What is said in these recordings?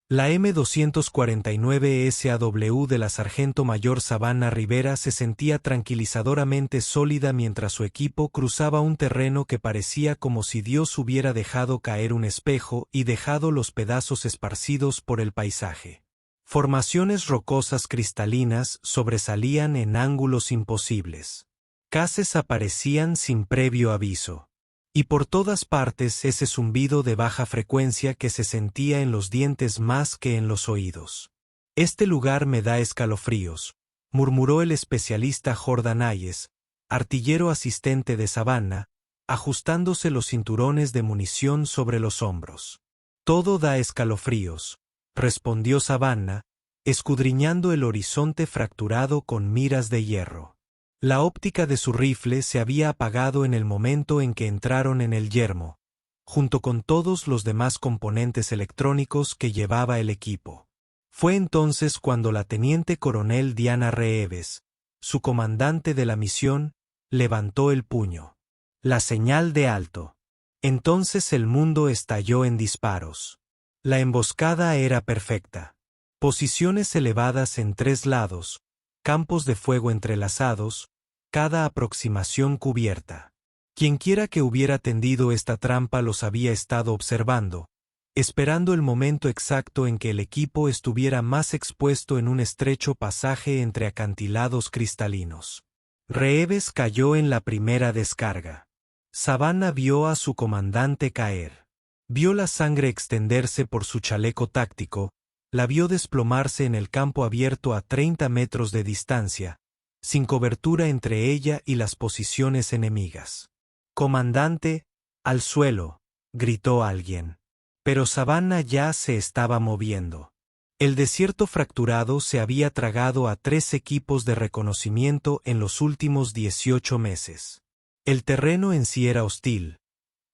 La M249 SAW de la sargento mayor Savannah Rivera se sentía tranquilizadoramente sólida mientras su equipo cruzaba un terreno que parecía como si Dios hubiera dejado caer un espejo y dejado los pedazos esparcidos por el paisaje. Formaciones rocosas cristalinas sobresalían en ángulos imposibles. Cases aparecían sin previo aviso. Y por todas partes ese zumbido de baja frecuencia que se sentía en los dientes más que en los oídos. «Este lugar me da escalofríos», murmuró el especialista Jordan Hayes, artillero asistente de Savannah, ajustándose los cinturones de munición sobre los hombros. «Todo da escalofríos», respondió Savannah, escudriñando el horizonte fracturado con miras de hierro. La óptica de su rifle se había apagado en el momento en que entraron en el yermo, junto con todos los demás componentes electrónicos que llevaba el equipo. Fue entonces cuando la teniente coronel Diana Reeves, su comandante de la misión, levantó el puño. La señal de alto. Entonces el mundo estalló en disparos. La emboscada era perfecta. Posiciones elevadas en 3 lados, campos de fuego entrelazados, cada aproximación cubierta. Quienquiera que hubiera tendido esta trampa los había estado observando, esperando el momento exacto en que el equipo estuviera más expuesto en un estrecho pasaje entre acantilados cristalinos. Reeves cayó en la primera descarga. Savannah vio a su comandante caer. Vio la sangre extenderse por su chaleco táctico, la vio desplomarse en el campo abierto a 30 metros de distancia, sin cobertura entre ella y las posiciones enemigas. «Comandante, al suelo», gritó alguien. Pero Savannah ya se estaba moviendo. El desierto fracturado se había tragado a 3 equipos de reconocimiento en los últimos 18 meses. El terreno en sí era hostil.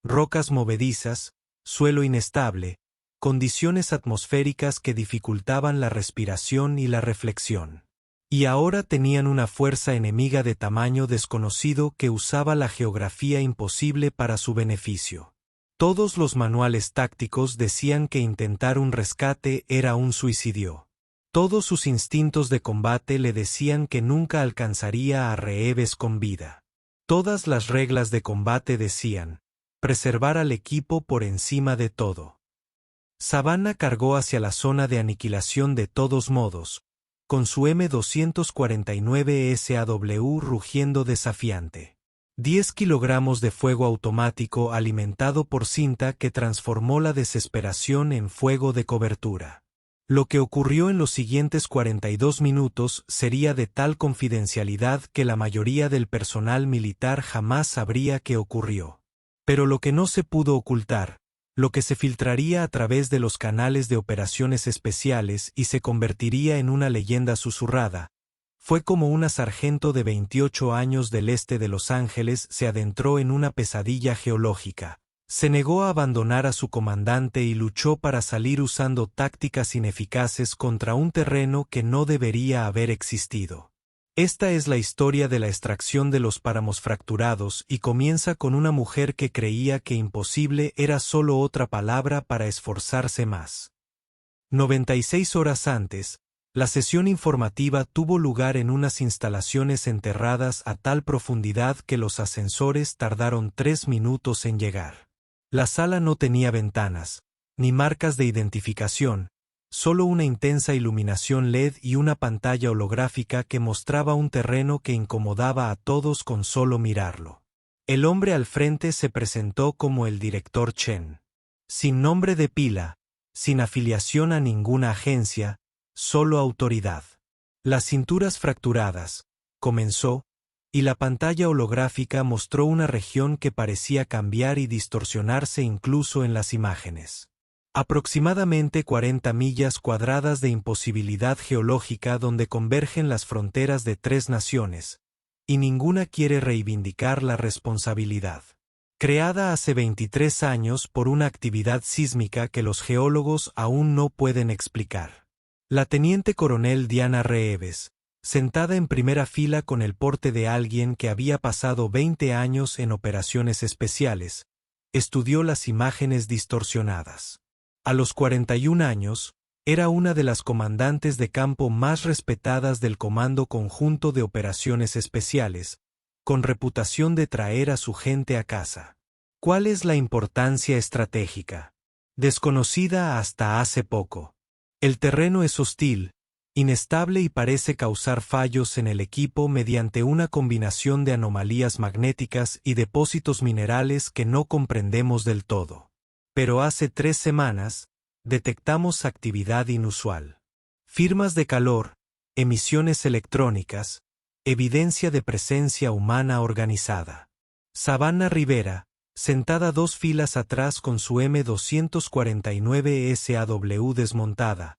Rocas movedizas, suelo inestable, condiciones atmosféricas que dificultaban la respiración y la reflexión. Y ahora tenían una fuerza enemiga de tamaño desconocido que usaba la geografía imposible para su beneficio. Todos los manuales tácticos decían que intentar un rescate era un suicidio. Todos sus instintos de combate le decían que nunca alcanzaría a Reeves con vida. Todas las reglas de combate decían, preservar al equipo por encima de todo. Savannah cargó hacia la zona de aniquilación de todos modos, con su M249 SAW rugiendo desafiante. 10 kilogramos de fuego automático alimentado por cinta que transformó la desesperación en fuego de cobertura. Lo que ocurrió en los siguientes 42 minutos sería de tal confidencialidad que la mayoría del personal militar jamás sabría qué ocurrió. Pero lo que no se pudo ocultar, lo que se filtraría a través de los canales de operaciones especiales y se convertiría en una leyenda susurrada, fue como una sargento de 28 años del este de Los Ángeles se adentró en una pesadilla geológica, se negó a abandonar a su comandante y luchó para salir usando tácticas ineficaces contra un terreno que no debería haber existido. Esta es la historia de la extracción de los páramos fracturados y comienza con una mujer que creía que imposible era solo otra palabra para esforzarse más. 96 horas antes, la sesión informativa tuvo lugar en unas instalaciones enterradas a tal profundidad que los ascensores tardaron 3 minutos en llegar. La sala no tenía ventanas, ni marcas de identificación, solo una intensa iluminación LED y una pantalla holográfica que mostraba un terreno que incomodaba a todos con solo mirarlo. El hombre al frente se presentó como el director Chen. Sin nombre de pila, sin afiliación a ninguna agencia, solo autoridad. Las cinturas fracturadas, comenzó, y la pantalla holográfica mostró una región que parecía cambiar y distorsionarse incluso en las imágenes. Aproximadamente 40 millas cuadradas de imposibilidad geológica donde convergen las fronteras de 3 naciones, y ninguna quiere reivindicar la responsabilidad. Creada hace 23 años por una actividad sísmica que los geólogos aún no pueden explicar. La teniente coronel Diana Reeves, sentada en primera fila con el porte de alguien que había pasado 20 años en operaciones especiales, estudió las imágenes distorsionadas. A los 41 años, Era una de las comandantes de campo más respetadas del Comando Conjunto de Operaciones Especiales, con reputación de traer a su gente a casa. ¿Cuál es la importancia estratégica? Desconocida hasta hace poco. El terreno es hostil, inestable y parece causar fallos en el equipo mediante una combinación de anomalías magnéticas y depósitos minerales que no comprendemos del todo. Pero hace 3 semanas, detectamos actividad inusual. Firmas de calor, emisiones electrónicas, evidencia de presencia humana organizada. Savannah Rivera, sentada 2 filas atrás con su M249 SAW desmontada,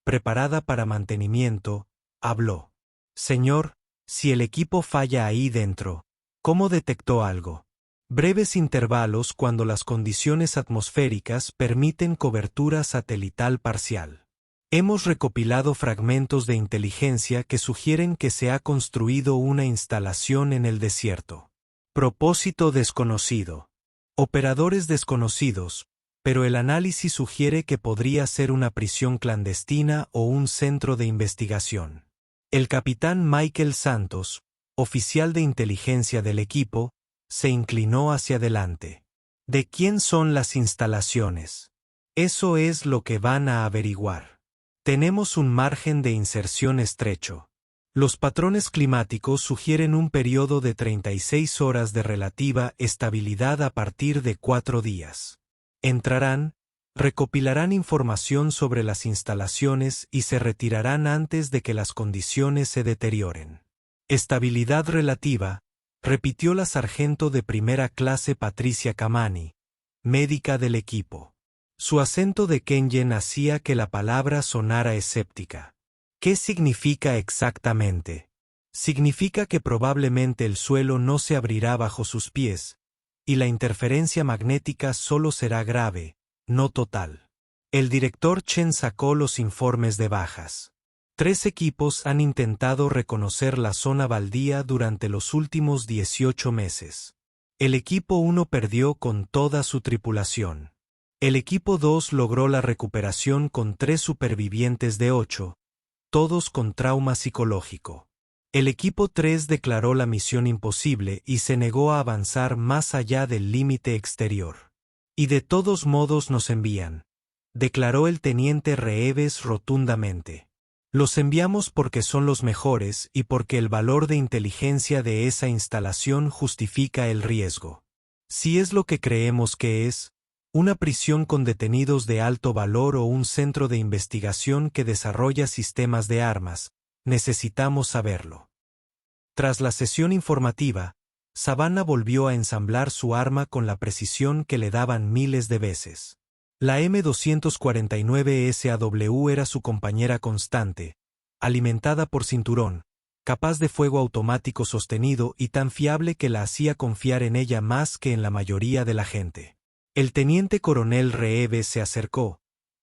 preparada para mantenimiento, habló. Señor, si el equipo falla ahí dentro, ¿cómo detectó algo? Breves intervalos cuando las condiciones atmosféricas permiten cobertura satelital parcial. Hemos recopilado fragmentos de inteligencia que sugieren que se ha construido una instalación en el desierto. Propósito desconocido. Operadores desconocidos, pero el análisis sugiere que podría ser una prisión clandestina o un centro de investigación. El capitán Michael Santos, oficial de inteligencia del equipo, se inclinó hacia adelante. ¿De quién son las instalaciones? Eso es lo que van a averiguar. Tenemos un margen de inserción estrecho. Los patrones climáticos sugieren un periodo de 36 horas de relativa estabilidad a partir de 4 días. Entrarán, recopilarán información sobre las instalaciones y se retirarán antes de que las condiciones se deterioren. Estabilidad relativa, repitió la sargento de primera clase Patricia Kamani, médica del equipo. Su acento de Kenyan hacía que la palabra sonara escéptica. ¿Qué significa exactamente? Significa que probablemente el suelo no se abrirá bajo sus pies, y la interferencia magnética solo será grave, no total. El director Chen sacó los informes de bajas. 3 equipos han intentado reconocer la zona baldía durante los últimos 18 meses. El equipo 1 perdió con toda su tripulación. El equipo 2 logró la recuperación con 3 supervivientes de 8, todos con trauma psicológico. El equipo 3 declaró la misión imposible y se negó a avanzar más allá del límite exterior. Y de todos modos nos envían, declaró el teniente Reeves rotundamente. Los enviamos porque son los mejores y porque el valor de inteligencia de esa instalación justifica el riesgo. Si es lo que creemos que es, una prisión con detenidos de alto valor o un centro de investigación que desarrolla sistemas de armas, necesitamos saberlo. Tras la sesión informativa, Savannah volvió a ensamblar su arma con la precisión que le daban miles de veces. La M249 SAW era su compañera constante, alimentada por cinturón, capaz de fuego automático sostenido y tan fiable que la hacía confiar en ella más que en la mayoría de la gente. El teniente coronel Reeves se acercó,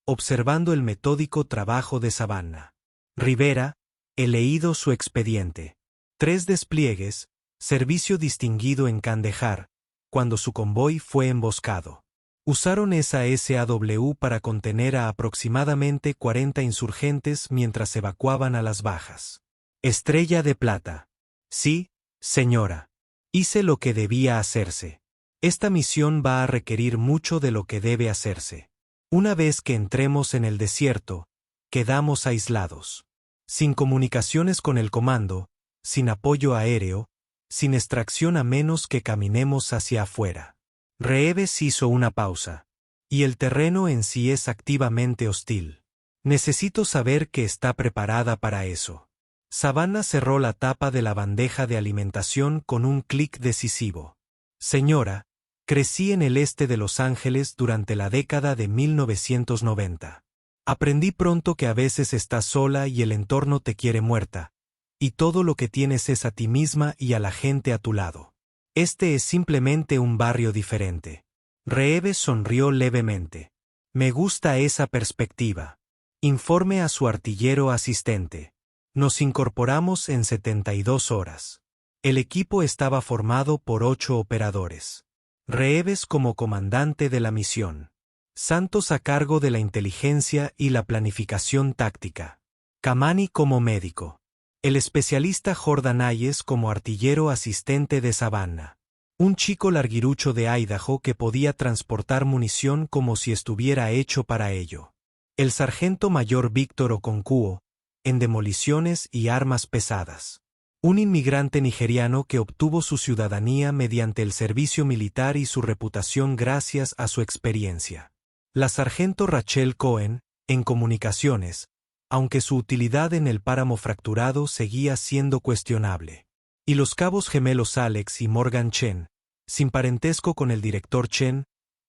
observando el metódico trabajo de Savannah. Rivera, he leído su expediente. 3 despliegues, servicio distinguido en Kandahar, cuando su convoy fue emboscado. Usaron esa SAW para contener a aproximadamente 40 insurgentes mientras evacuaban a las bajas. Estrella de plata. Sí, señora. Hice lo que debía hacerse. Esta misión va a requerir mucho de lo que debe hacerse. Una vez que entremos en el desierto, quedamos aislados. Sin comunicaciones con el comando, sin apoyo aéreo, sin extracción a menos que caminemos hacia afuera. Reeves hizo una pausa. Y el terreno en sí es activamente hostil. Necesito saber que está preparada para eso. Savannah cerró la tapa de la bandeja de alimentación con un clic decisivo. Señora, crecí en el este de Los Ángeles durante la década de 1990. Aprendí pronto que a veces estás sola y el entorno te quiere muerta, y todo lo que tienes es a ti misma y a la gente a tu lado. Este es simplemente un barrio diferente. Reeves sonrió levemente. Me gusta esa perspectiva. Informe a su artillero asistente. Nos incorporamos en 72 horas. El equipo estaba formado por 8 operadores. Reeves como comandante de la misión. Santos a cargo de la inteligencia y la planificación táctica. Kamani como médico. El especialista Jordan Hayes como artillero asistente de Savannah. Un chico larguirucho de Idaho que podía transportar munición como si estuviera hecho para ello. El sargento mayor Víctor Okonkwo, en demoliciones y armas pesadas. Un inmigrante nigeriano que obtuvo su ciudadanía mediante el servicio militar y su reputación gracias a su experiencia. La sargento Rachel Cohen, en comunicaciones, aunque su utilidad en el páramo fracturado seguía siendo cuestionable. Y los cabos gemelos Alex y Morgan Chen, sin parentesco con el director Chen,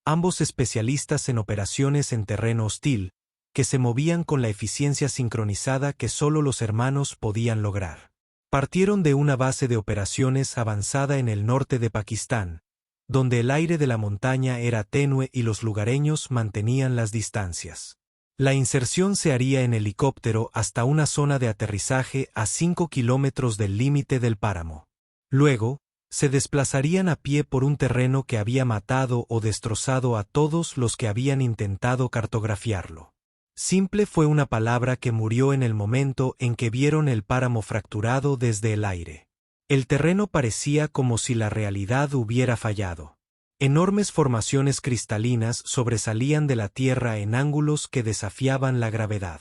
ambos especialistas en operaciones en terreno hostil, que se movían con la eficiencia sincronizada que solo los hermanos podían lograr. Partieron de una base de operaciones avanzada en el norte de Pakistán, donde el aire de la montaña era tenue y los lugareños mantenían las distancias. La inserción se haría en helicóptero hasta una zona de aterrizaje a 5 kilómetros del límite del páramo. Luego, se desplazarían a pie por un terreno que había matado o destrozado a todos los que habían intentado cartografiarlo. Simple fue una palabra que murió en el momento en que vieron el páramo fracturado desde el aire. El terreno parecía como si la realidad hubiera fallado. Enormes formaciones cristalinas sobresalían de la tierra en ángulos que desafiaban la gravedad.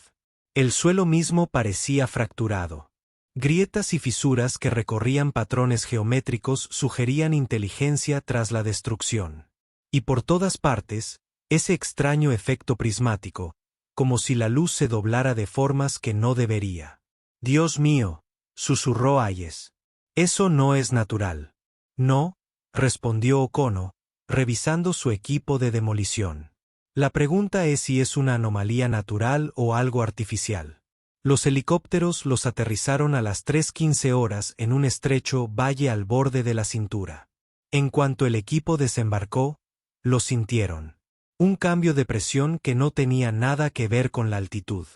El suelo mismo parecía fracturado. Grietas y fisuras que recorrían patrones geométricos sugerían inteligencia tras la destrucción. Y por todas partes, ese extraño efecto prismático, como si la luz se doblara de formas que no debería. «Dios mío», susurró Hayes. «Eso no es natural». «No», respondió Okono, revisando su equipo de demolición. «La pregunta es si es una anomalía natural o algo artificial». Los helicópteros los aterrizaron a las 3:15 horas en un estrecho valle al borde de la cintura. En cuanto el equipo desembarcó, lo sintieron. Un cambio de presión que no tenía nada que ver con la altitud.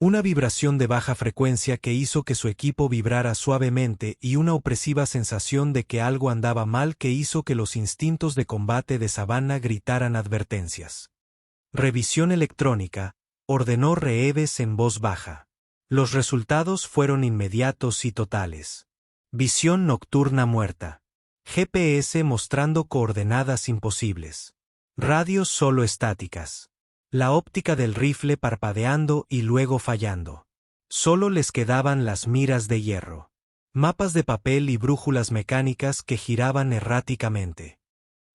Una vibración de baja frecuencia que hizo que su equipo vibrara suavemente y una opresiva sensación de que algo andaba mal que hizo que los instintos de combate de Savannah gritaran advertencias. «Revisión electrónica», ordenó Reeves en voz baja. Los resultados fueron inmediatos y totales. Visión nocturna muerta. GPS mostrando coordenadas imposibles. Radios solo estáticas. La óptica del rifle parpadeando y luego fallando. Solo les quedaban las miras de hierro. Mapas de papel y brújulas mecánicas que giraban erráticamente.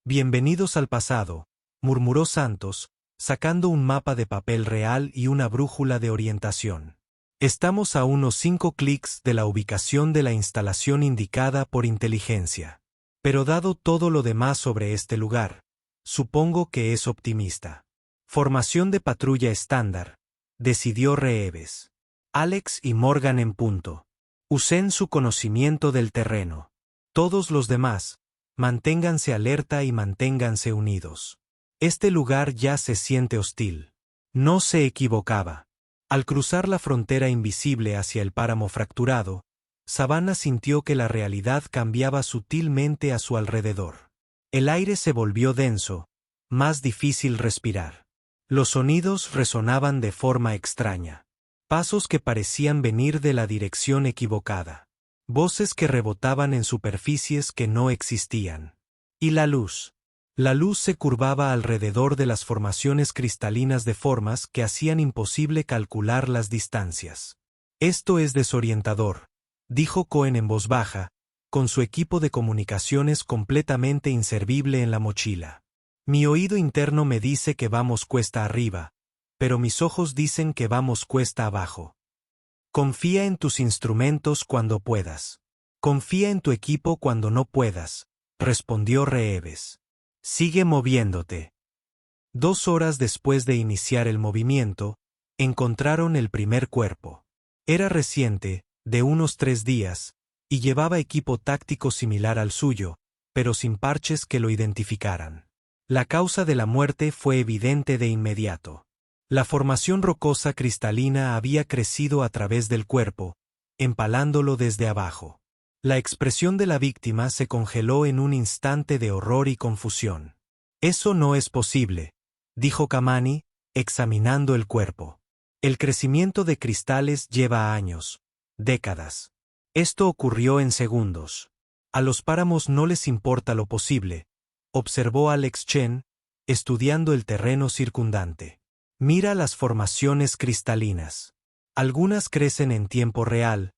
«Bienvenidos al pasado», murmuró Santos, sacando un mapa de papel real y una brújula de orientación. «Estamos a unos 5 clics de la ubicación de la instalación indicada por inteligencia. Pero dado todo lo demás sobre este lugar, supongo que es optimista». «Formación de patrulla estándar», decidió Reeves. «Alex y Morgan en punto. Usen su conocimiento del terreno. Todos los demás, manténganse alerta y manténganse unidos. Este lugar ya se siente hostil». No se equivocaba. Al cruzar la frontera invisible hacia el páramo fracturado, Savannah sintió que la realidad cambiaba sutilmente a su alrededor. El aire se volvió denso, más difícil respirar. Los sonidos resonaban de forma extraña. Pasos que parecían venir de la dirección equivocada. Voces que rebotaban en superficies que no existían. Y la luz. La luz se curvaba alrededor de las formaciones cristalinas de formas que hacían imposible calcular las distancias. «Esto es desorientador», dijo Cohen en voz baja, con su equipo de comunicaciones completamente inservible en la mochila. «Mi oído interno me dice que vamos cuesta arriba, pero mis ojos dicen que vamos cuesta abajo. Confía en tus instrumentos cuando puedas. Confía en tu equipo cuando no puedas», respondió Reeves. «Sigue moviéndote». 2 horas después de iniciar el movimiento, encontraron el primer cuerpo. Era reciente, de unos 3 días, y llevaba equipo táctico similar al suyo, pero sin parches que lo identificaran. La causa de la muerte fue evidente de inmediato. La formación rocosa cristalina había crecido a través del cuerpo, empalándolo desde abajo. La expresión de la víctima se congeló en un instante de horror y confusión. «Eso no es posible», dijo Kamani, examinando el cuerpo. El crecimiento de cristales lleva años, décadas. Esto ocurrió en segundos. A los páramos no les importa lo posible, observó Alex Chen, estudiando el terreno circundante. Mira las formaciones cristalinas. Algunas crecen en tiempo real,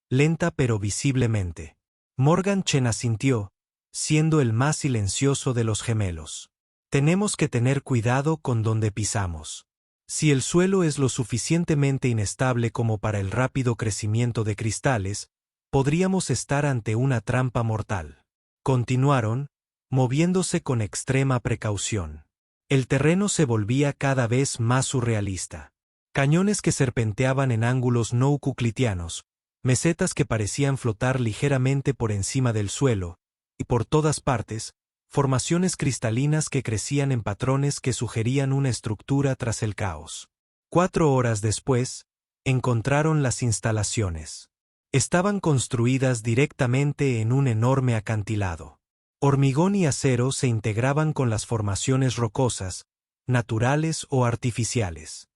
lenta pero visiblemente. Morgan Chen asintió, siendo el más silencioso de los gemelos. Tenemos que tener cuidado con donde pisamos. Si el suelo es lo suficientemente inestable como para el rápido crecimiento de cristales, podríamos estar ante una trampa mortal. Continuaron, moviéndose con extrema precaución. El terreno se volvía cada vez más surrealista. Cañones que serpenteaban en ángulos no euclidianos, mesetas que parecían flotar ligeramente por encima del suelo, y por todas partes, formaciones cristalinas que crecían en patrones que sugerían una estructura tras el caos. 4 horas después, encontraron las instalaciones. Estaban construidas directamente en un enorme acantilado. Hormigón y acero se integraban con las formaciones rocosas, naturales o artificiales.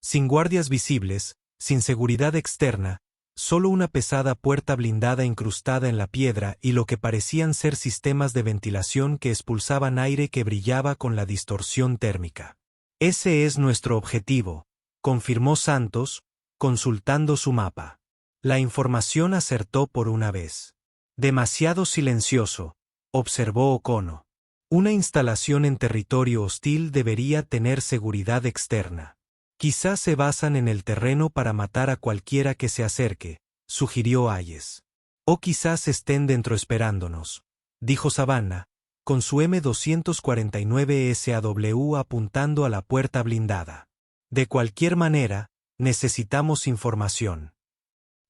Sin guardias visibles, sin seguridad externa, solo una pesada puerta blindada incrustada en la piedra y lo que parecían ser sistemas de ventilación que expulsaban aire que brillaba con la distorsión térmica. Ese es nuestro objetivo, confirmó Santos, consultando su mapa. La información acertó por una vez. Demasiado silencioso, observó Okono. Una instalación en territorio hostil debería tener seguridad externa. Quizás se basan en el terreno para matar a cualquiera que se acerque, sugirió Hayes. O quizás estén dentro esperándonos, dijo Savannah, con su M249 SAW apuntando a la puerta blindada. De cualquier manera, necesitamos información.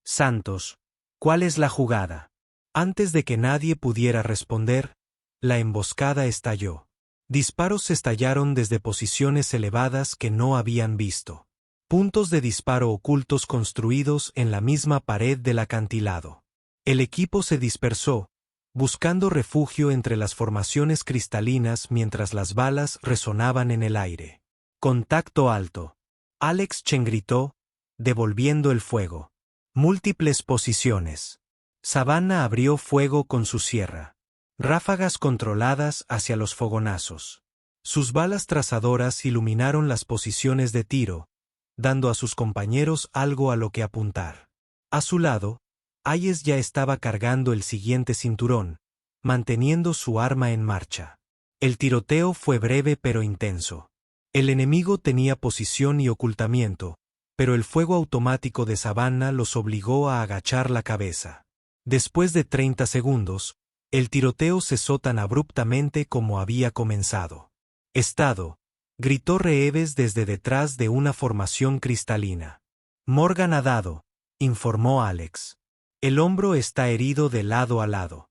Santos, ¿cuál es la jugada? Antes de que nadie pudiera responder, la emboscada estalló. Disparos estallaron desde posiciones elevadas que no habían visto. Puntos de disparo ocultos construidos en la misma pared del acantilado. El equipo se dispersó, buscando refugio entre las formaciones cristalinas mientras las balas resonaban en el aire. Contacto alto. Alex Chen gritó, devolviendo el fuego. Múltiples posiciones. Savannah abrió fuego con su sierra. Ráfagas controladas hacia los fogonazos. Sus balas trazadoras iluminaron las posiciones de tiro, dando a sus compañeros algo a lo que apuntar. A su lado, Hayes ya estaba cargando el siguiente cinturón, manteniendo su arma en marcha. El tiroteo fue breve pero intenso. El enemigo tenía posición y ocultamiento, pero el fuego automático de Savannah los obligó a agachar la cabeza. Después de 30 segundos, el tiroteo cesó tan abruptamente como había comenzado. «Estado», gritó Reeves desde detrás de una formación cristalina. «Morgan ha dado», informó Alex. «El hombro está herido de lado a lado».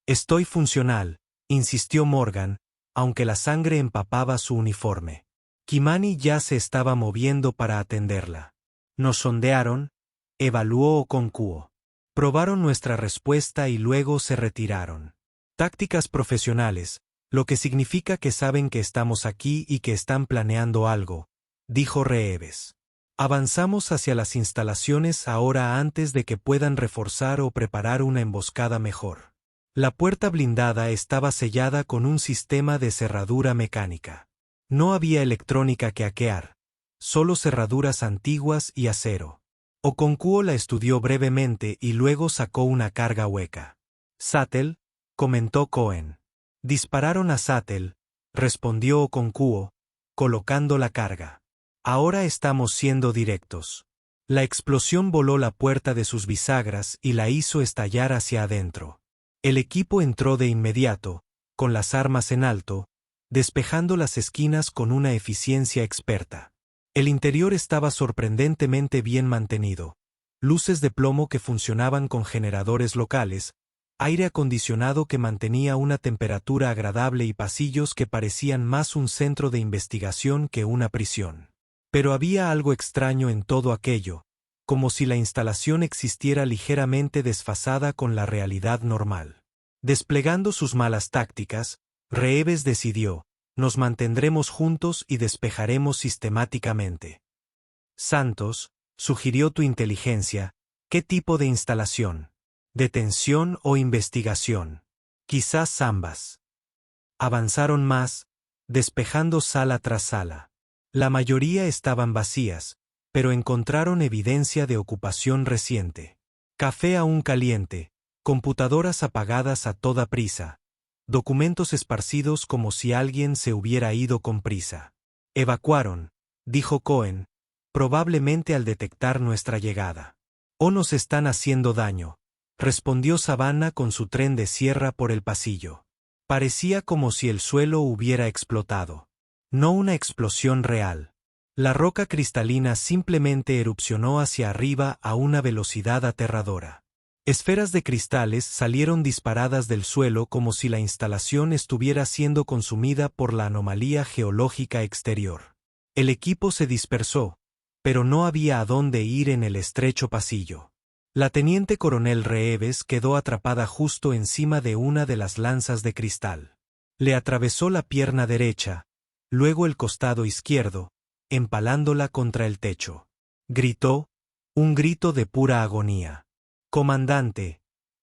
«Estoy funcional», insistió Morgan, aunque la sangre empapaba su uniforme. Kimani ya se estaba moviendo para atenderla. «Nos sondearon», evaluó Okonkwo. «Probaron nuestra respuesta y luego se retiraron. Tácticas profesionales, lo que significa que saben que estamos aquí y que están planeando algo», dijo Reeves. «Avanzamos hacia las instalaciones ahora antes de que puedan reforzar o preparar una emboscada mejor». La puerta blindada estaba sellada con un sistema de cerradura mecánica. No había electrónica que hackear, solo cerraduras antiguas y acero. Okonkwo la estudió brevemente y luego sacó una carga hueca. «Sattel», comentó Cohen. «Dispararon a Sattel», respondió Okonkwo, colocando la carga. «Ahora estamos siendo directos». La explosión voló la puerta de sus bisagras y la hizo estallar hacia adentro. El equipo entró de inmediato, con las armas en alto, despejando las esquinas con una eficiencia experta. El interior estaba sorprendentemente bien mantenido. Luces de plomo que funcionaban con generadores locales, aire acondicionado que mantenía una temperatura agradable y pasillos que parecían más un centro de investigación que una prisión. Pero había algo extraño en todo aquello, como si la instalación existiera ligeramente desfasada con la realidad normal. Desplegando sus malas tácticas, Reeves decidió, nos mantendremos juntos y despejaremos sistemáticamente. Santos, sugirió tu inteligencia, ¿qué tipo de instalación? ¿Detención o investigación? Quizás ambas. Avanzaron más, despejando sala tras sala. La mayoría estaban vacías, pero encontraron evidencia de ocupación reciente. Café aún caliente, computadoras apagadas a toda prisa, documentos esparcidos como si alguien se hubiera ido con prisa. Evacuaron, dijo Cohen, probablemente al detectar nuestra llegada. O nos están haciendo daño, respondió Savannah con su tren de sierra por el pasillo. Parecía como si el suelo hubiera explotado. No una explosión real. La roca cristalina simplemente erupcionó hacia arriba a una velocidad aterradora. Esferas de cristales salieron disparadas del suelo como si la instalación estuviera siendo consumida por la anomalía geológica exterior. El equipo se dispersó, pero no había a dónde ir en el estrecho pasillo. La teniente coronel Reeves quedó atrapada justo encima de una de las lanzas de cristal. Le atravesó la pierna derecha, luego el costado izquierdo, empalándola contra el techo. Gritó, un grito de pura agonía. «Comandante»,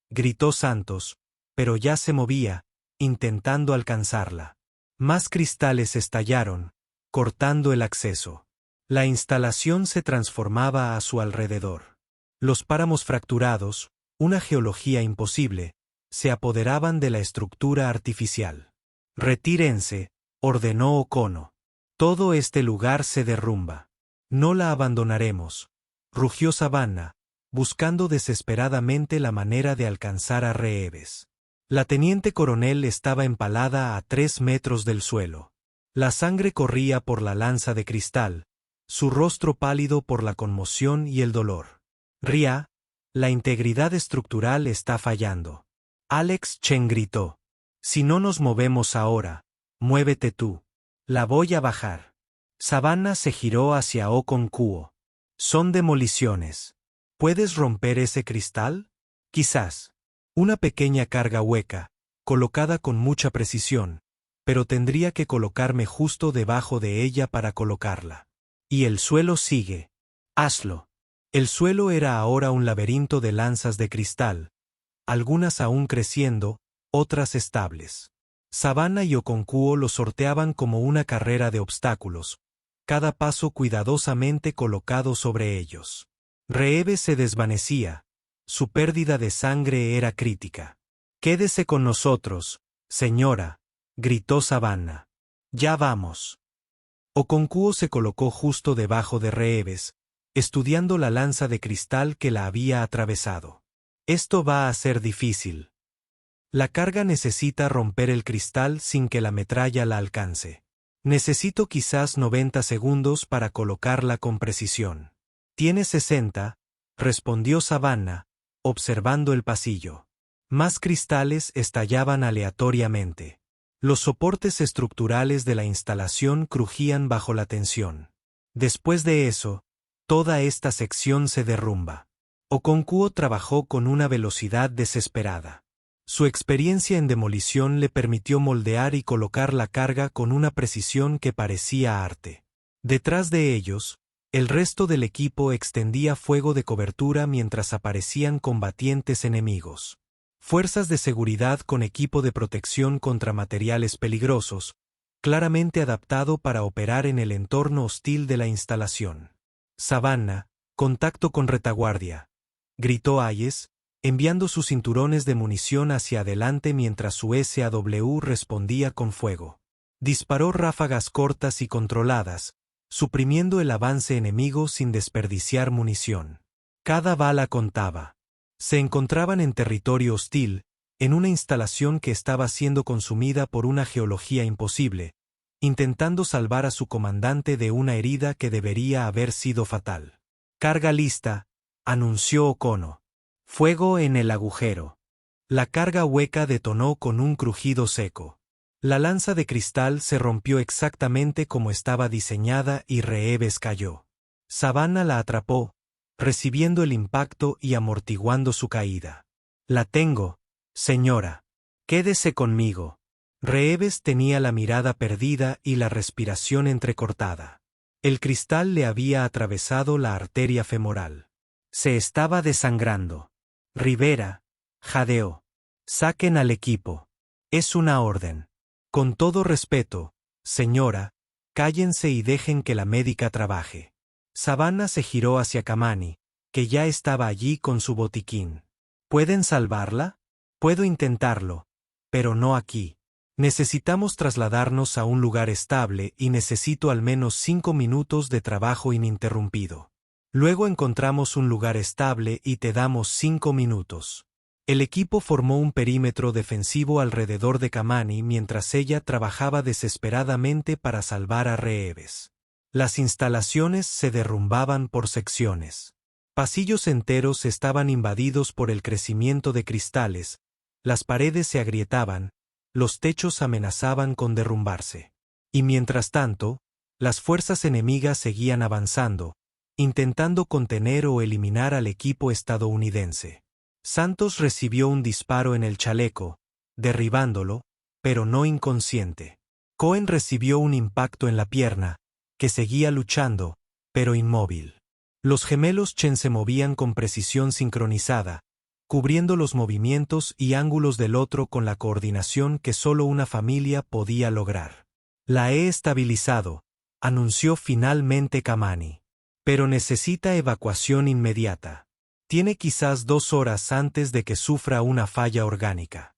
gritó Santos, pero ya se movía, intentando alcanzarla. Más cristales estallaron, cortando el acceso. La instalación se transformaba a su alrededor. Los páramos fracturados, una geología imposible, se apoderaban de la estructura artificial. «Retírense», ordenó Okono. «Todo este lugar se derrumba. No la abandonaremos», rugió Savannah, buscando desesperadamente la manera de alcanzar a Reeves. La teniente coronel estaba empalada a 3 metros del suelo. La sangre corría por la lanza de cristal, su rostro pálido por la conmoción y el dolor. «Ria, la integridad estructural está fallando». Alex Chen gritó. «Si no nos movemos ahora, muévete tú. La voy a bajar». Savannah se giró hacia Okonkwo. «Son demoliciones. ¿Puedes romper ese cristal? Quizás. Una pequeña carga hueca, colocada con mucha precisión, pero tendría que colocarme justo debajo de ella para colocarla. Y el suelo sigue. Hazlo». El suelo era ahora un laberinto de lanzas de cristal, algunas aún creciendo, otras estables. Savannah y Okonkwo lo sorteaban como una carrera de obstáculos, cada paso cuidadosamente colocado sobre ellos. Reeves se desvanecía, su pérdida de sangre era crítica. «Quédese con nosotros, señora», gritó Savannah. «Ya vamos». Okonkwo se colocó justo debajo de Reeves, estudiando la lanza de cristal que la había atravesado. «Esto va a ser difícil. La carga necesita romper el cristal sin que la metralla la alcance. Necesito quizás 90 segundos para colocarla con precisión». «Tiene 60», respondió Savannah, observando el pasillo. Más cristales estallaban aleatoriamente. Los soportes estructurales de la instalación crujían bajo la tensión. Después de eso, toda esta sección se derrumba. Okonkwo trabajó con una velocidad desesperada. Su experiencia en demolición le permitió moldear y colocar la carga con una precisión que parecía arte. Detrás de ellos, el resto del equipo extendía fuego de cobertura mientras aparecían combatientes enemigos. Fuerzas de seguridad con equipo de protección contra materiales peligrosos, claramente adaptado para operar en el entorno hostil de la instalación. «Savannah, contacto con retaguardia», gritó Hayes, enviando sus cinturones de munición hacia adelante mientras su SAW respondía con fuego. Disparó ráfagas cortas y controladas, suprimiendo el avance enemigo sin desperdiciar munición. Cada bala contaba. Se encontraban en territorio hostil, en una instalación que estaba siendo consumida por una geología imposible, intentando salvar a su comandante de una herida que debería haber sido fatal. «Carga lista», anunció Okono. «Fuego en el agujero». La carga hueca detonó con un crujido seco. La lanza de cristal se rompió exactamente como estaba diseñada y Reeves cayó. Savannah la atrapó, recibiendo el impacto y amortiguando su caída. «La tengo, señora. Quédese conmigo», Reeves tenía la mirada perdida y la respiración entrecortada. El cristal le había atravesado la arteria femoral. Se estaba desangrando. Rivera, jadeó. Saquen al equipo. Es una orden. Con todo respeto, señora, cállense y dejen que la médica trabaje. Savannah se giró hacia Kamani, que ya estaba allí con su botiquín. ¿Pueden salvarla? Puedo intentarlo, pero no aquí. Necesitamos trasladarnos a un lugar estable y necesito al menos 5 minutos de trabajo ininterrumpido. Luego encontramos un lugar estable y te damos 5 minutos. El equipo formó un perímetro defensivo alrededor de Kamani mientras ella trabajaba desesperadamente para salvar a Reeves. Las instalaciones se derrumbaban por secciones. Pasillos enteros estaban invadidos por el crecimiento de cristales, las paredes se agrietaban, los techos amenazaban con derrumbarse. Y mientras tanto, las fuerzas enemigas seguían avanzando, intentando contener o eliminar al equipo estadounidense. Santos recibió un disparo en el chaleco, derribándolo, pero no inconsciente. Cohen recibió un impacto en la pierna, que seguía luchando, pero inmóvil. Los gemelos Chen se movían con precisión sincronizada, cubriendo los movimientos y ángulos del otro con la coordinación que solo una familia podía lograr. La he estabilizado, anunció finalmente Kamani. Pero necesita evacuación inmediata. Tiene quizás 2 horas antes de que sufra una falla orgánica.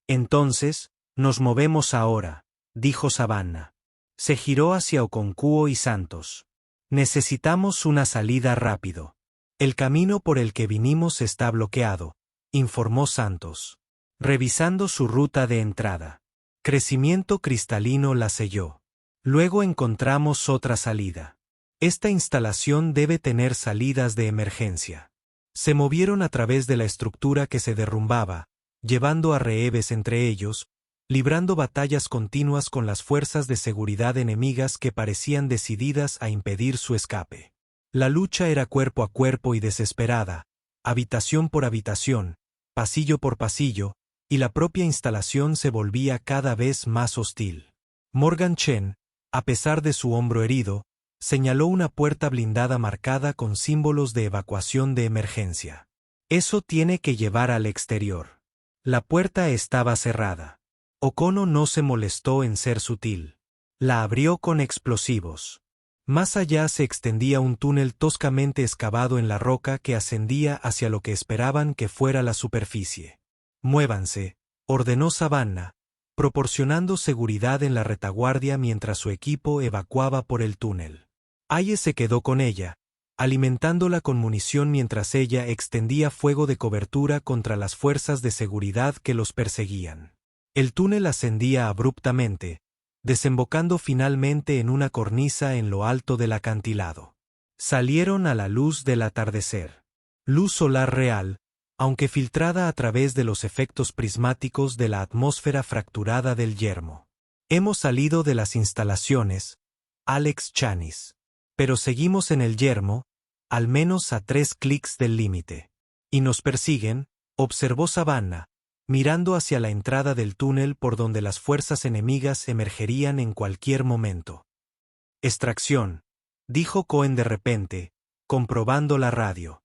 Entonces, nos movemos ahora, dijo Savannah. Se giró hacia Okonkwo y Santos. Necesitamos una salida rápido. El camino por el que vinimos está bloqueado, informó Santos. Revisando su ruta de entrada. Crecimiento cristalino la selló. Luego encontramos otra salida. Esta instalación debe tener salidas de emergencia. Se movieron a través de la estructura que se derrumbaba, llevando a Reeves entre ellos, librando batallas continuas con las fuerzas de seguridad enemigas que parecían decididas a impedir su escape. La lucha era cuerpo a cuerpo y desesperada, habitación por habitación, pasillo por pasillo, y la propia instalación se volvía cada vez más hostil. Morgan Chen, a pesar de su hombro herido, señaló una puerta blindada marcada con símbolos de evacuación de emergencia. Eso tiene que llevar al exterior. La puerta estaba cerrada. Okono no se molestó en ser sutil. La abrió con explosivos. Más allá se extendía un túnel toscamente excavado en la roca que ascendía hacia lo que esperaban que fuera la superficie. Muévanse, ordenó Savannah, proporcionando seguridad en la retaguardia mientras su equipo evacuaba por el túnel. Aye se quedó con ella, alimentándola con munición mientras ella extendía fuego de cobertura contra las fuerzas de seguridad que los perseguían. El túnel ascendía abruptamente, desembocando finalmente en una cornisa en lo alto del acantilado. Salieron a la luz del atardecer. Luz solar real, aunque filtrada a través de los efectos prismáticos de la atmósfera fracturada del yermo. Hemos salido de las instalaciones, Alex Chanis. Pero seguimos en el yermo, al menos a 3 clics del límite. Y nos persiguen, observó Savannah, mirando hacia la entrada del túnel por donde las fuerzas enemigas emergerían en cualquier momento. Extracción, dijo Cohen de repente, comprobando la radio.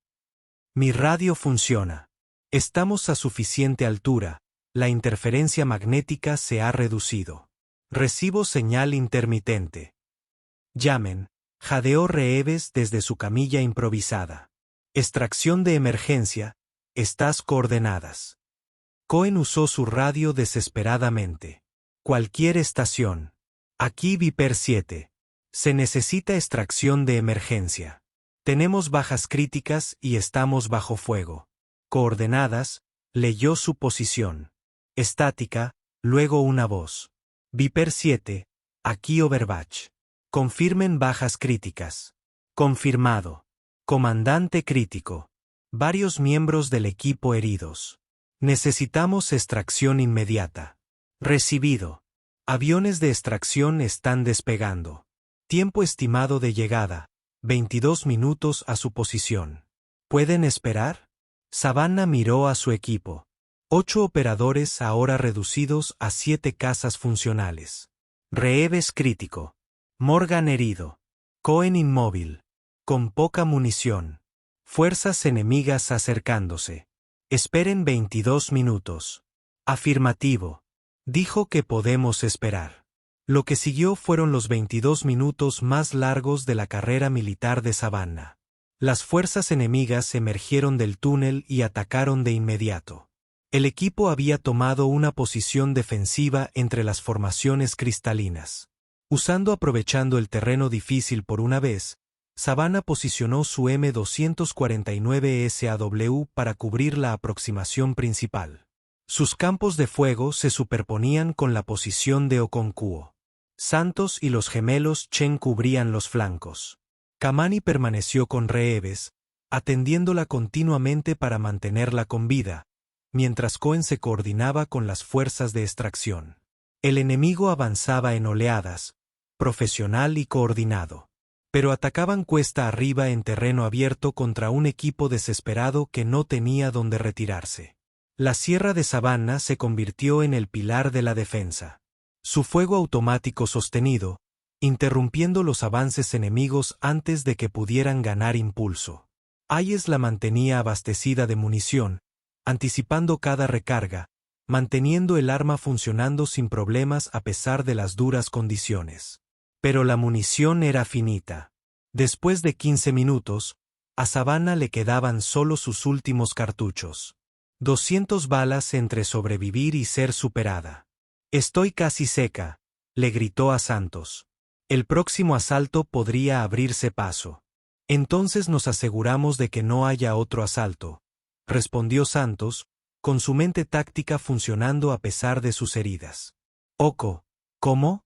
Mi radio funciona. Estamos a suficiente altura, la interferencia magnética se ha reducido. Recibo señal intermitente. Llamen. Jadeó Reeves desde su camilla improvisada. Extracción de emergencia, estás coordenadas. Cohen usó su radio desesperadamente. Cualquier estación. Aquí Viper 7. Se necesita extracción de emergencia. Tenemos bajas críticas y estamos bajo fuego. Coordenadas, leyó su posición. Estática, luego una voz. Viper 7, aquí Overwatch. Confirmen bajas críticas. Confirmado. Comandante crítico. Varios miembros del equipo heridos. Necesitamos extracción inmediata. Recibido. Aviones de extracción están despegando. Tiempo estimado de llegada, 22 minutos a su posición. ¿Pueden esperar? Savannah miró a su equipo. 8 operadores ahora reducidos a 7 casas funcionales. Reeves crítico. Morgan herido. Cohen inmóvil. Con poca munición. Fuerzas enemigas acercándose. Esperen 22 minutos. Afirmativo. Dijo que podemos esperar. Lo que siguió fueron los 22 minutos más largos de la carrera militar de Savannah. Las fuerzas enemigas emergieron del túnel y atacaron de inmediato. El equipo había tomado una posición defensiva entre las formaciones cristalinas. Aprovechando el terreno difícil por una vez, Savannah posicionó su M249 SAW para cubrir la aproximación principal. Sus campos de fuego se superponían con la posición de Okonkwo. Santos y los gemelos Chen cubrían los flancos. Kamani permaneció con Reeves, atendiéndola continuamente para mantenerla con vida, mientras Cohen se coordinaba con las fuerzas de extracción. El enemigo avanzaba en oleadas, profesional y coordinado. Pero atacaban cuesta arriba en terreno abierto contra un equipo desesperado que no tenía dónde retirarse. La Sierra de Savannah se convirtió en el pilar de la defensa. Su fuego automático sostenido, interrumpiendo los avances enemigos antes de que pudieran ganar impulso. Hayes la mantenía abastecida de munición, anticipando cada recarga, manteniendo el arma funcionando sin problemas a pesar de las duras condiciones. Pero la munición era finita. Después de 15 minutos, a Savannah le quedaban solo sus últimos cartuchos. 200 balas entre sobrevivir y ser superada. «Estoy casi seca», le gritó a Santos. «El próximo asalto podría abrirse paso. Entonces nos aseguramos de que no haya otro asalto», respondió Santos, con su mente táctica funcionando a pesar de sus heridas. «Oko, ¿cómo?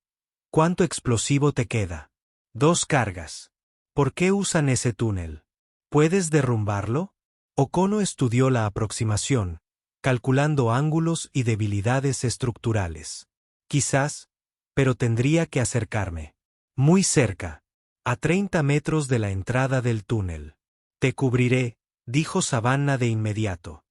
¿Cuánto explosivo te queda?» «2 cargas. ¿Por qué usan ese túnel? ¿Puedes derrumbarlo?» Okono estudió la aproximación, calculando ángulos y debilidades estructurales. «Quizás, pero tendría que acercarme. Muy cerca, a 30 metros de la entrada del túnel. Te cubriré», dijo Savannah de inmediato.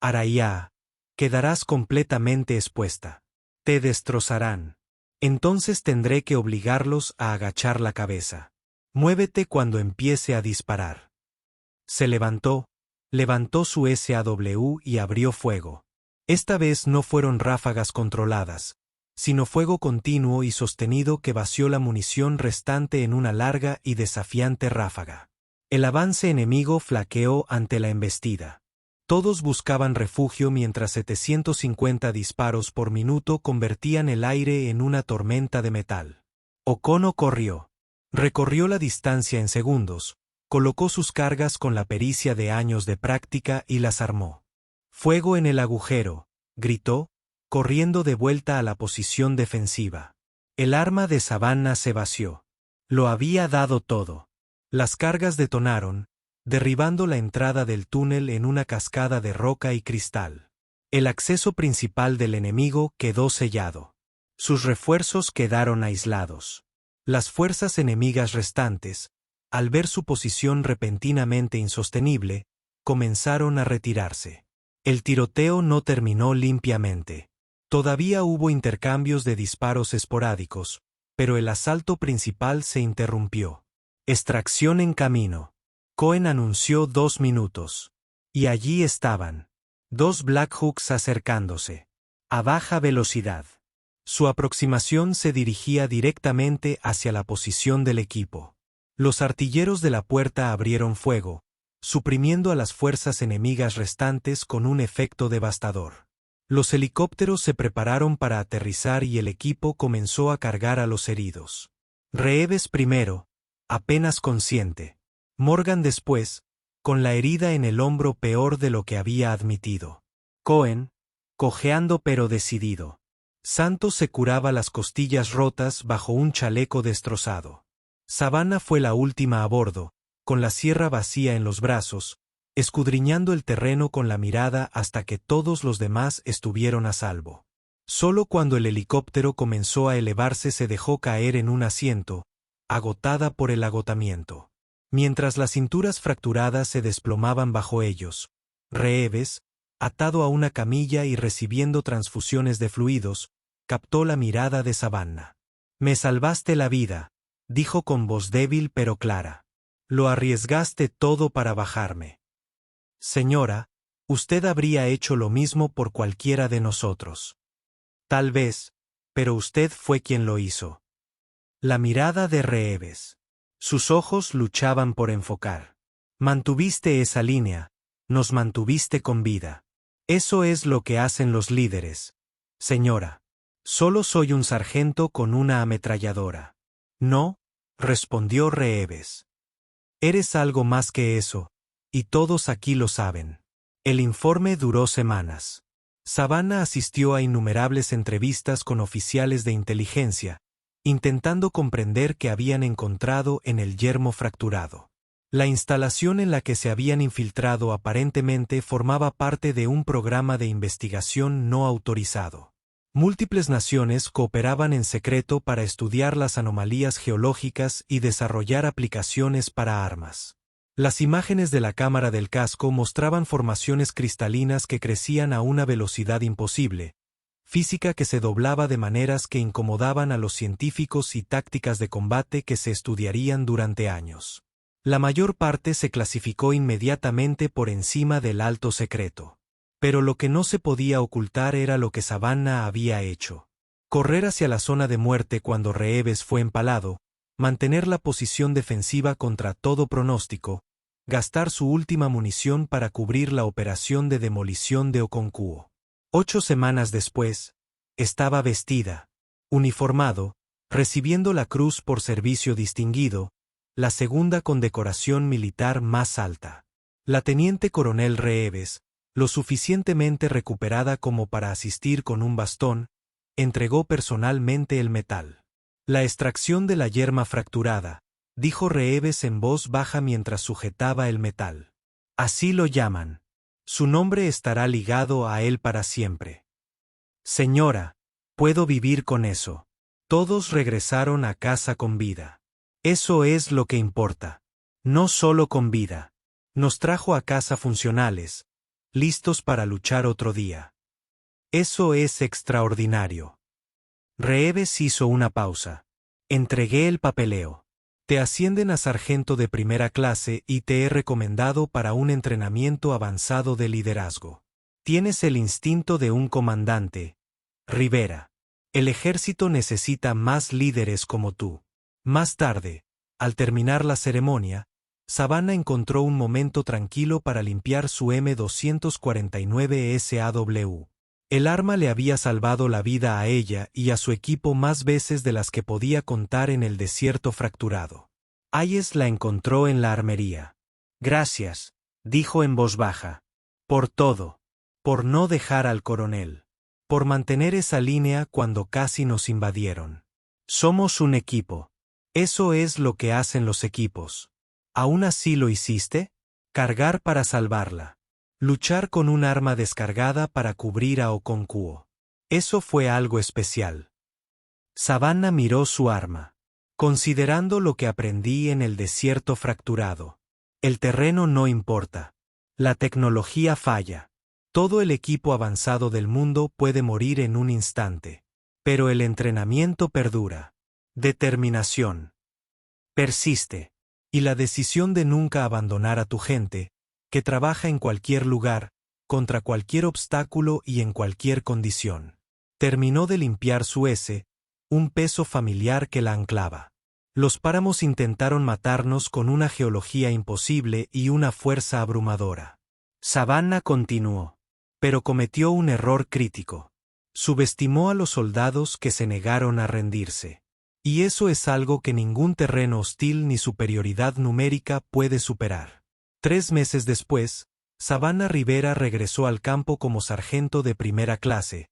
«Araya, quedarás completamente expuesta. Te destrozarán. Entonces tendré que obligarlos a agachar la cabeza. Muévete cuando empiece a disparar». Se levantó su SAW y abrió fuego. Esta vez no fueron ráfagas controladas, sino fuego continuo y sostenido que vació la munición restante en una larga y desafiante ráfaga. El avance enemigo flaqueó ante la embestida. Todos buscaban refugio mientras 750 disparos por minuto convertían el aire en una tormenta de metal. Okono corrió. Recorrió la distancia en segundos, colocó sus cargas con la pericia de años de práctica y las armó. «Fuego en el agujero», gritó, corriendo de vuelta a la posición defensiva. El arma de Savannah se vació. Lo había dado todo. Las cargas detonaron, derribando la entrada del túnel en una cascada de roca y cristal. El acceso principal del enemigo quedó sellado. Sus refuerzos quedaron aislados. Las fuerzas enemigas restantes, al ver su posición repentinamente insostenible, comenzaron a retirarse. El tiroteo no terminó limpiamente. Todavía hubo intercambios de disparos esporádicos, pero el asalto principal se interrumpió. «Extracción en camino». Cohen anunció 2 minutos. Y allí estaban. 2 Blackhawks acercándose. A baja velocidad. Su aproximación se dirigía directamente hacia la posición del equipo. Los artilleros de la puerta abrieron fuego, suprimiendo a las fuerzas enemigas restantes con un efecto devastador. Los helicópteros se prepararon para aterrizar y el equipo comenzó a cargar a los heridos. Reeves primero, apenas consciente. Morgan después, con la herida en el hombro peor de lo que había admitido. Cohen, cojeando pero decidido. Santos se curaba las costillas rotas bajo un chaleco destrozado. Savannah fue la última a bordo, con la sierra vacía en los brazos, escudriñando el terreno con la mirada hasta que todos los demás estuvieron a salvo. Solo cuando el helicóptero comenzó a elevarse se dejó caer en un asiento, agotada por el agotamiento. Mientras las cinturas fracturadas se desplomaban bajo ellos, Reeves, atado a una camilla y recibiendo transfusiones de fluidos, captó la mirada de Savannah. «Me salvaste la vida», dijo con voz débil pero clara. «Lo arriesgaste todo para bajarme. Señora, usted habría hecho lo mismo por cualquiera de nosotros. Tal vez, pero usted fue quien lo hizo». La mirada de Reeves. Sus ojos luchaban por enfocar. «Mantuviste esa línea, nos mantuviste con vida. Eso es lo que hacen los líderes. Señora. Solo soy un sargento con una ametralladora». «No», respondió Reeves. «Eres algo más que eso, y todos aquí lo saben». El informe duró semanas. Savannah asistió a innumerables entrevistas con oficiales de inteligencia, intentando comprender qué habían encontrado en el yermo fracturado. La instalación en la que se habían infiltrado aparentemente formaba parte de un programa de investigación no autorizado. Múltiples naciones cooperaban en secreto para estudiar las anomalías geológicas y desarrollar aplicaciones para armas. Las imágenes de la cámara del casco mostraban formaciones cristalinas que crecían a una velocidad imposible, física que se doblaba de maneras que incomodaban a los científicos y tácticas de combate que se estudiarían durante años. La mayor parte se clasificó inmediatamente por encima del alto secreto. Pero lo que no se podía ocultar era lo que Savannah había hecho. Correr hacia la zona de muerte cuando Reeves fue empalado, mantener la posición defensiva contra todo pronóstico, gastar su última munición para cubrir la operación de demolición de Oconquo. 8 semanas después, estaba vestida, uniformado, recibiendo la Cruz por Servicio Distinguido, la segunda condecoración militar más alta. La teniente coronel Reeves, lo suficientemente recuperada como para asistir con un bastón, entregó personalmente el metal. «La extracción de la yerma fracturada», dijo Reeves en voz baja mientras sujetaba el metal. «Así lo llaman. Su nombre estará ligado a él para siempre». «Señora, puedo vivir con eso». Todos regresaron a casa con vida. Eso es lo que importa. No solo con vida. Nos trajo a casa funcionales, listos para luchar otro día. Eso es extraordinario. Reeves hizo una pausa. «Entregué el papeleo. Te ascienden a sargento de primera clase y te he recomendado para un entrenamiento avanzado de liderazgo. Tienes el instinto de un comandante, Rivera. El ejército necesita más líderes como tú». Más tarde, al terminar la ceremonia, Savannah encontró un momento tranquilo para limpiar su M249 SAW. El arma le había salvado la vida a ella y a su equipo más veces de las que podía contar en el desierto fracturado. Hayes la encontró en la armería. «Gracias», dijo en voz baja. «Por todo. Por no dejar al coronel. Por mantener esa línea cuando casi nos invadieron. Somos un equipo. Eso es lo que hacen los equipos. ¿Aún así lo hiciste? Cargar para salvarla. Luchar con un arma descargada para cubrir a Oconquo. Eso fue algo especial». Savannah miró su arma. «Considerando lo que aprendí en el desierto fracturado. El terreno no importa. La tecnología falla. Todo el equipo avanzado del mundo puede morir en un instante. Pero el entrenamiento perdura. Determinación. Persiste. Y la decisión de nunca abandonar a tu gente, que trabaja en cualquier lugar, contra cualquier obstáculo y en cualquier condición». Terminó de limpiar su S, un peso familiar que la anclaba. «Los páramos intentaron matarnos con una geología imposible y una fuerza abrumadora». Savannah continuó. «Pero cometió un error crítico. Subestimó a los soldados que se negaron a rendirse. Y eso es algo que ningún terreno hostil ni superioridad numérica puede superar». 3 meses después, Savannah Rivera regresó al campo como sargento de primera clase,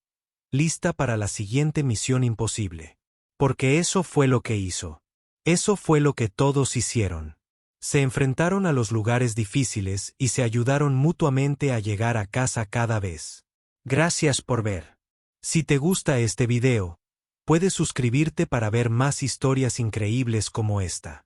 lista para la siguiente misión imposible. Porque eso fue lo que hizo. Eso fue lo que todos hicieron. Se enfrentaron a los lugares difíciles y se ayudaron mutuamente a llegar a casa cada vez. Gracias por ver. Si te gusta este video, puedes suscribirte para ver más historias increíbles como esta.